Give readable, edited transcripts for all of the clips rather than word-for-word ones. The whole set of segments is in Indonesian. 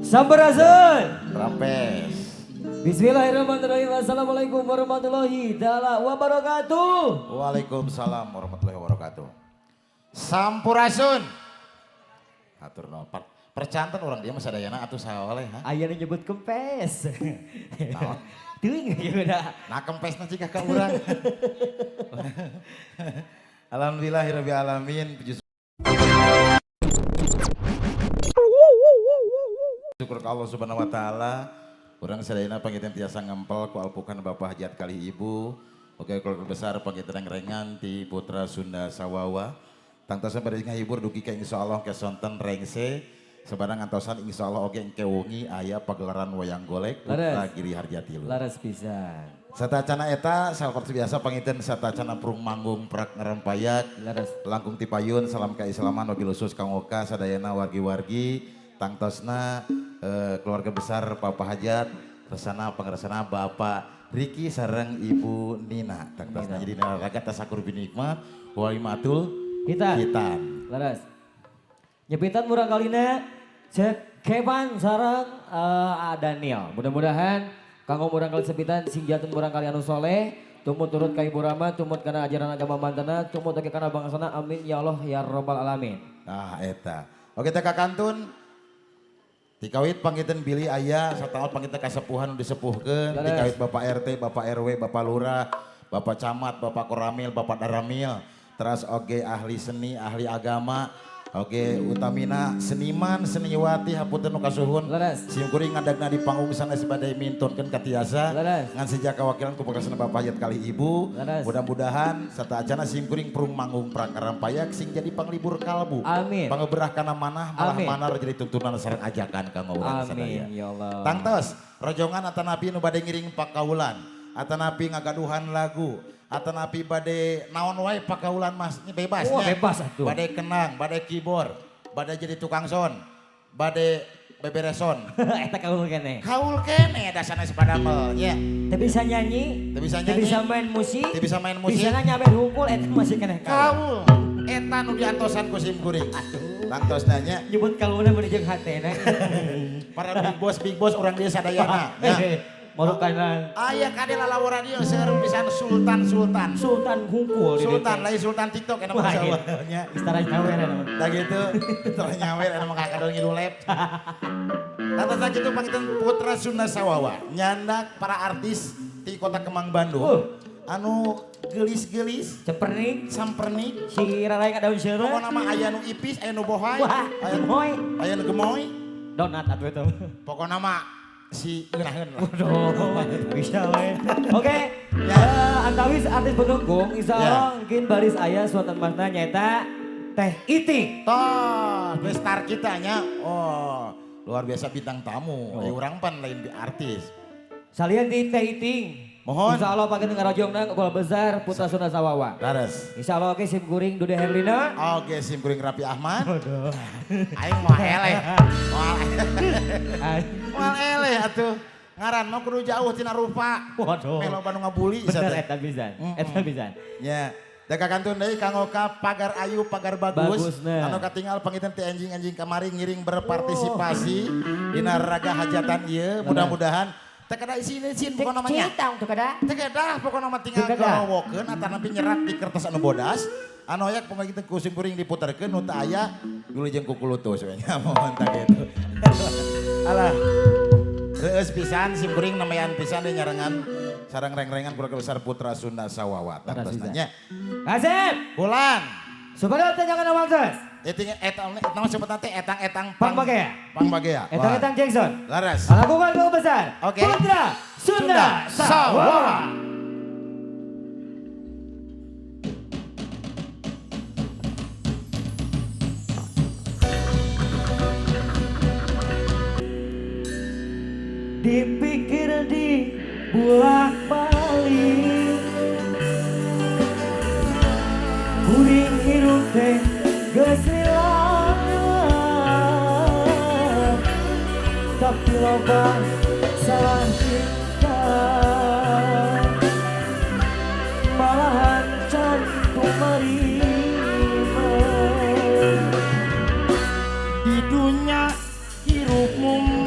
Sampurasun. Rampes. Bismillahirrahmanirrahim. Assalamualaikum warahmatullahi wabarakatuh. Waalaikumsalam warahmatullahi wabarakatuh. Sampurasun. Atur no. Percantan orang dia masih dayana atuh sawale ha. Aya nu nyebut kempes. Naon? Teuing ya udah. Nah kempesna cika ka urang. Alhamdulillahirabbil alamin. Syukur ke Allah Subhanahu wa taala. Urang sadayana pangitan tiasa ngempel ku alpukan Bapak Hajat kali Ibu. Oke keluarga besar pangitan rengan ti Putra Sunda Sawawa. Tangtosan pada ngahibur dugi ka insyaallah ke sonten rengse. Sebarang antosan insyaallah oge engke wengi aya pagelaran wayang golek Putra Giri Harjati lu. Laras pisan. Satacana eta saperti biasa pangitan satacana prung manggung prak ngarempayak. Laras Langkung ti payun salam kaislaman wabil khusus Kang Oka sadayana wargi-wargi tangtosna keluarga besar Bapak Hajat resana pangeresana Bapak Riki sareng Ibu Nina tangtosna jadi naraga tasakur binikmah walimatul hitan. Laras. Nyepitan murang kalina cek Kevan sareng Daniel. Mudah-mudahan kanggo murang kali sepitan sing jatun murang kali anu soleh, tumut turut ka Ibu Rama, tumut kana ajaran agama mantena, tumut oge kana bangsana. Amin ya Allah ya rabbal alamin. Nah eta. Oke teh kakantun dikawit panggiten Billy aya sataot panggiten kasepuhan disepuhkeun dikawit Bapak RT, Bapak RW, Bapak Lurah, Bapak Camat, Bapak Koramil, Bapak Daramil, terus oge ahli seni, ahli agama. Oke, utamina seniman, seniwati hapunten nu kasuhun. Simkuring ngadagna di panggung sana sebagai mintunkeun ka tiasa. Ngan sejak kawakilan ku bekasna Bapak Hajat kali Ibu. Mudah-mudahan sarta acana simkuring prung manggung prakarampayak sing jadi panglibur kalbu. Amin. Pangeberah kana manah malah manar jadi tuntunan sareng ajakan kanggo urang sadaya. Amin ya Allah. Tangtos, rojongan atanapi nu bade ngiring pakaulan, atanapi ngagaduhan lagu. Atanapi bade naon wae pakaulan mas ini bebas oh, bebas atuh. Bade kenang, bade keyboard, bade jadi tukang son, bade bebereson. Eta kaul kene. Kaul kene dasana sepadamel nya. Teu bisa nyanyi, teu bisa main musik, teu bisa main musik. Bisa nyabe hungkul eta masih kene kaul. Eta nu diantosan ku simkuring. Tangtos nanya nyebut kaulna mun jeung hatena. Para big boss orang dia sadayana. Malu kanan. Ayah kade lalawa radio seueur pisan sultan. Sultan hungkul. Sultan lain sultan TikTok enak mah sawanya. Istara nyawer eta. Da gitu, istara nyawer enak mah kakadol ngidulep. Tata kitu pangitan Putra Sunda Sawawa, nyandak para artis di Kota Kemang Bandung. Anu gelis-gelis, Cempernik, sampernik, si Rarai ka daun seureu. Pokona mah aya nu ipis, aya nu bohay, aya nu gemoy. Donat atuh eta. Pokona mah si ngeunaheun lah. Waduh, bisa we. Oke, antawis artis pendukung insyaallah mungkin baris aya suatan masna nyaeta Teh Iting. Toh, bestar kita nya. Oh, luar biasa bintang tamu. Urang pan lain artis. Salian di Teh Iting. Mohon. Insyaallah pake ngarojongna Kepala Besar Putra Sunda Sawawa. Laras. Insyaallah oke sim kuring Dude Herlina. Oke sim kuring Rapi Ahmad. Waduh. Aing moal eleh. Moal eleh atuh. Ngaran mah kudu jauh tina rupa. Waduh. Melo Bandung ngabuli. Bener eta pisan. Eta pisan. Ya. Deka kantun deui Kang Oka pagar ayu pagar bagus. Anu katinggal pangitan teh anjing-anjing kamari ngiring berpartisipasi dina raga hajatan ieu. Mudah-mudahan teh kada isin pokona namanya. Teu kada. Teh kada pokona mah tinggal gawokeun atanapi nyerat di kertas anu bodas. Anu aya pokona kitu kusim kuring diputerkeun nu teu aya dulu jeung kukulutus we nya mohon tah kitu. Alah. Reus pisan sim kuring namean pisan deui nyarengan sareng reng-rengan keluarga besar Putra Sunda Sawawa. Terus nanya. Kasep. Bulan. Supaya teh jangan awangkeus. Eta nama sebutan teh etang Pangbagea. Etang Jackson. Laras. Lakukan gol besar. Oke. Putra Sunda Sawawa. Dipikir di bulak balik kuring hirup teh geus tapi loba salah cinta malahan cantum marima di dunia hirupmu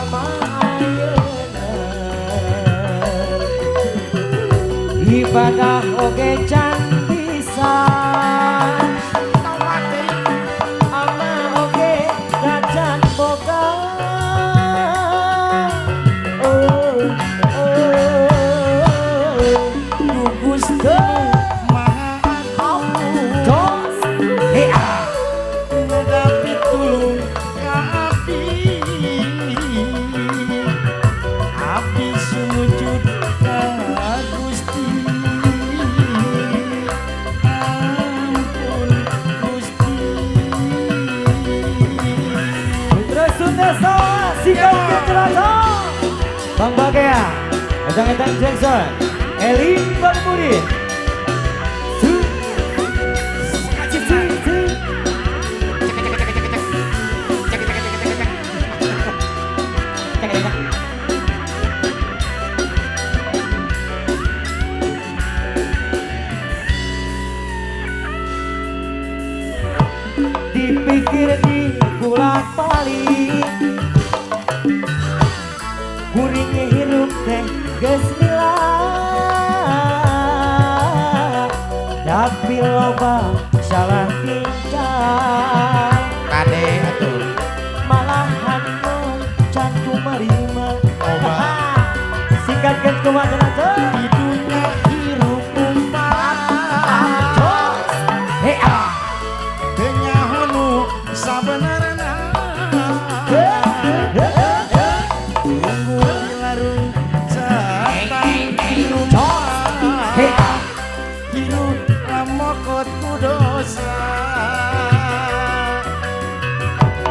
lama ayeuna ibadah oge can pisan ama oge dacan boga Gusti Bang Bagea, Edang Jackson, Eli Bang Murid. Dipikir di bulan balik kuringnya hirup teh geus milah tapi loba salah tingkah kade atuh malahan can kumarima singkatkeun kumaha cenah di dunia hirup umpah tanya honu sabenerna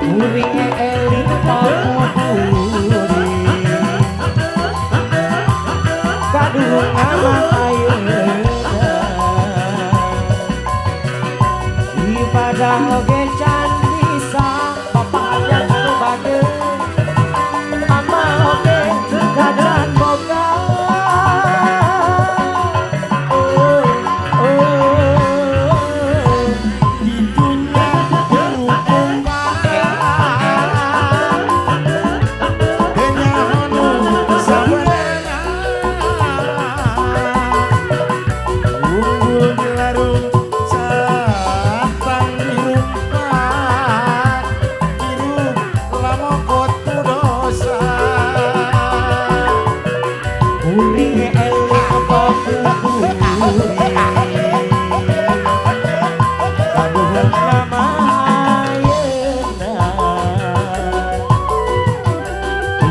kuringnya eling pamuri kaduh ama ayeuna ibadah oge can bisa papajan lubageun ama oge dadan boga di dunia hirup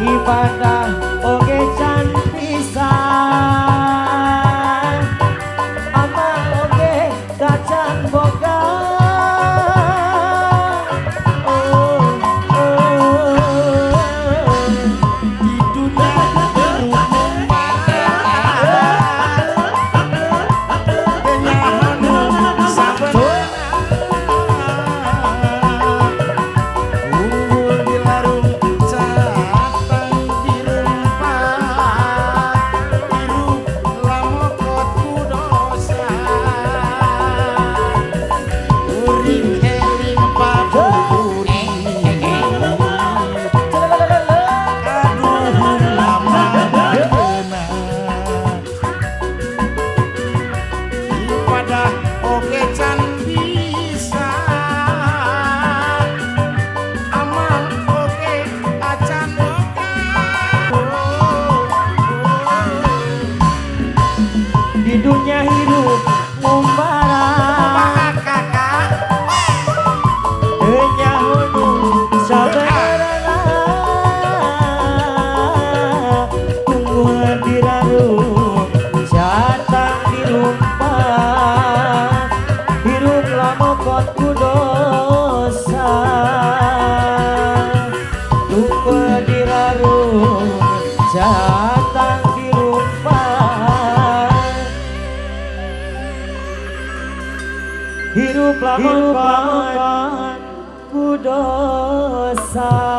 ibadah oge can pisan ama oge dacan boga di dunia hirup di dunia hidup ngumbara tanya hunu sabenerna tunggu dirarung jatang dirumpat hirup lamokot ku dosa tunggu dirarung jatang hirup lamun ku dosa